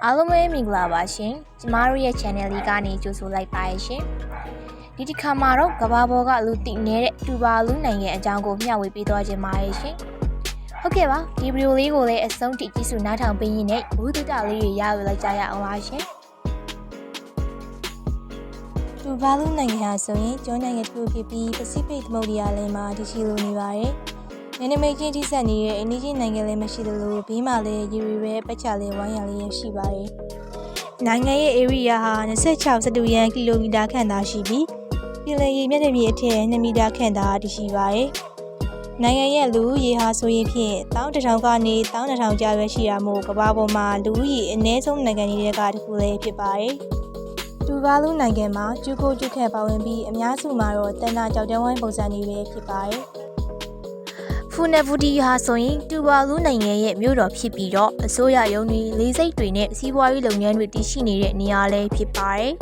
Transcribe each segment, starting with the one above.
အားလုံးပဲမင်္ဂလာပါရှင်ကျမတို့ရဲ့ channel လေးကနေကြိုဆိုလိုက်ပါရရှင်ဒီတစ်ခါမှာတော့ကဘာပေါ်ကလူသိနေတဲ့တူဘာလူနိုင်ငံအကြောင်းကိုမျှဝေပေးသွားခြင်းပါရရှင်ဟုတ်ကဲ့ပါဒီဗီဒီယိုလေးကိုလည်းအဆုံးထိကြည့်စုနားထောင်ပေးရင်းနဲ့ဘုဒ္ဓတာလေးတွေရယူလိုက်ကြရအောင်ပါရှင်တူဘာလူနိုင်ငံဟာဆိုရင်ကျွန်းနိုင်ငံတစ်ခုဖြစ်ပြီးပစိဖိတ်သမုဒ္ဒရာလယ်မှာတည်ရှိလိုနေပါတယ်နယ်နိမိတ်ချင်းထိစပ်နေတဲ့အင်းကြီးနိုင်ငံလည်းမရှိသလိုဘေးမှာလည်းရေရီပဲပတ်ချလည်းဝိုင်းရလေးရှိပါတယ်။နိုင်ငံရဲ့ area ဟာ26စတုရန်ကီလိုမီတာခန့်သာရှိပြီးပြည်လည်ရေမျက်နှာပြင်အထက်2မီတာခန့်သာတည်ရှိပါတယ်။နိုင်ငံရဲ့လူဦးရေဟာဆိုရင်ဖြင့်11,000ကနေ12,000ကျားပဲရှိရမို့ကမ္ဘာပေါ်မှာလူဦးရေအနည်းဆုံးနိုင်ငံတွေကတစ်ခုလည်းဖြစ်ပါတယ်။တူဘာလူနိုင်ငံမှာကျူကိုကျူခက်ပါဝင်ပြီးအများစုမှာတော့တန်တာကြောက်တန်းဝိုင်းပုံစံတွေပဲဖြစ်ပါတယ်။ဖူနဗူဒီဟာဆိုရင်တူဘာလူနိုင်ငံရဲ့မြို့တော်ဖြစ်ပြီးတော့အစိုးရရုံးတွေလေးစိတ်တွေနဲ့စီးပွားရေးလုပ်ငန်းတွေတည်ရှိနေတဲ့နေရာလေးဖြစ်ပါတယ်။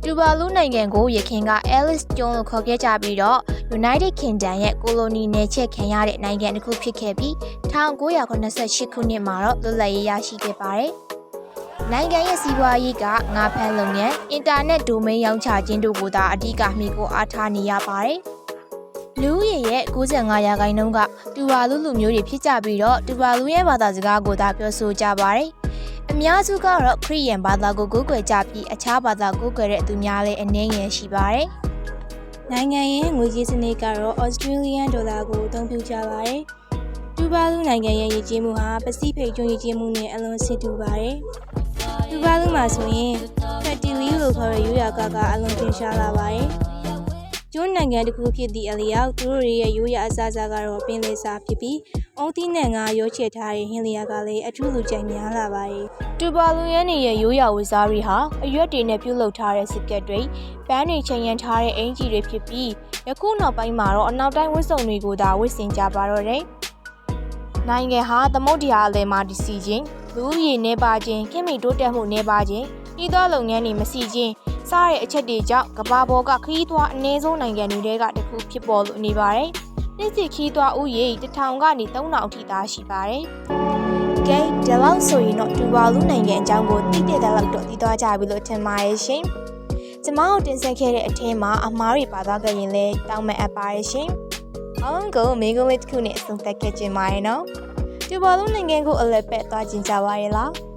တူဘာလူနိုင်ငံကိုရခင်က Alice ကျွန်းလို့ခေါ်ခဲ့ကြပြီးတော့ United Kingdom ရဲ့ကိုလိုနီနယ်ချက်ခံရတဲ့နိုင်ငံတစ်ခုဖြစ်ခဲ့ပြီး1988ခုနှစ်မှာတော့လွတ်လပ်ရေးရရှိခဲ့ပါတယ်။နိုင်ငံရဲ့စီးပွားရေးကငါးဖမ်းလုပ်ငန်း၊အင်တာနက်ဒိုမိန်းရောင်းချခြင်းတို့ကိုသာအဓိကမှီခိုအားထားနေရပါတယ်။လူဦးရေရဲ့95%ကတူဘာလူလူမျိုးတွေဖြစ်ကြပြီးတော့တူဘာလူရဲ့ဘာသာစကားကိုသာပြောဆိုကြပါတယ်။အများစုကတော့ခရစ်ယာန်ဘာသာကိုကိုးကွယ်ကြပြီးအခြားဘာသာကိုးကွယ်တဲ့သူများလည်းအနည်းငယ်ရှိပါတယ်။နိုင်ငံရဲ့ငွေကြေးစနစ်ကတော့ Australian Dollar ကိုအသုံးပြုကြပါတယ်။တူဘာလူနိုင်ငံရဲ့ရည်ကြီးမှုဟာပစိဖိတ်ကျွန်းရည်ကြီးမှုနဲ့အလွန်ဆစ်တူပါတယ်။တူဘာလူမှာဆိုရင်ဖက်တီလီလို့ခေါ်တဲ့ရိုးရာကအလွန်ထင်ရှားလာပါတယ်။ကျွန်းနိုင်ငံတစ်ခုဖြစ်သည့်အလျောက်သူတို့ရဲ့ရိုးရာအစားအစာကတော့ပင်လယ်စာဖြစ်ပြီးအုံးသီးနဲ့ငါရိုးချစ်ထားတဲ့ဟင်းလျာကလည်းအထူးလူကြိုက်များလာပါတယ်။တူဘာလူရဲ့ရိုးရာဝတ်စားတွေဟာအရွက်တွေနဲ့ပြုလုပ်ထားတဲ့စကတ်တွေပန်းတွေချိန်ရန်ထားတဲ့အင်ဂျီတွေဖြစ်ပြီးယခုနောက်ပိုင်းမှာတော့အနောက်တိုင်းဝတ်စုံတွေကိုသာဝတ်ဆင်ကြပါတော့တယ်။နိုင်ငံဟာသမုဒ္ဒရာအလယ်မှာတည်ရှိခြင်းလူဦးရေနေပါခြင်းခင်မီတိုးတက်မှုနေပါခြင်းဤသောလုပ်ငန်းတွေမရှိခြင်းစားတဲ့အချက်တွေကြောင့်ကမ္ဘာပေါ်ကခရီးသွားအနည်းဆုံးနိုင်ငံတွေကတစ်ခုဖြစ်ပေါ်လို့နေပါတယ်။နှစ်စီခရီးသွားဦးရေ1000ကနေ3000အထိသာရှိပါတယ်။ကဲဒီလောက်ဆိုရင်တော့တူဘာလူနိုင်ငံအကြောင်းကိုသိတဲ့လောက်တော့သိသွားကြပြီလို့ထင်ပါရဲ့ရှင်။ကျွန်မတို့တင်ဆက်ခဲ့တဲ့အထင်းမှာအမားတွေပါသွားကြရင်လည်းတောင်းမအပ်ပါရဲ့ရှင်။အားလုံးကိုမိကုံးလေးတစ်ခုနဲ့အဆုံးသတ်ခဲ့ခြင်းပါရဲ့နော်။တူဘာလူနိုင်ငံကိုအလက်ပတ်သွားခြင်းကြပါရဲ့လား။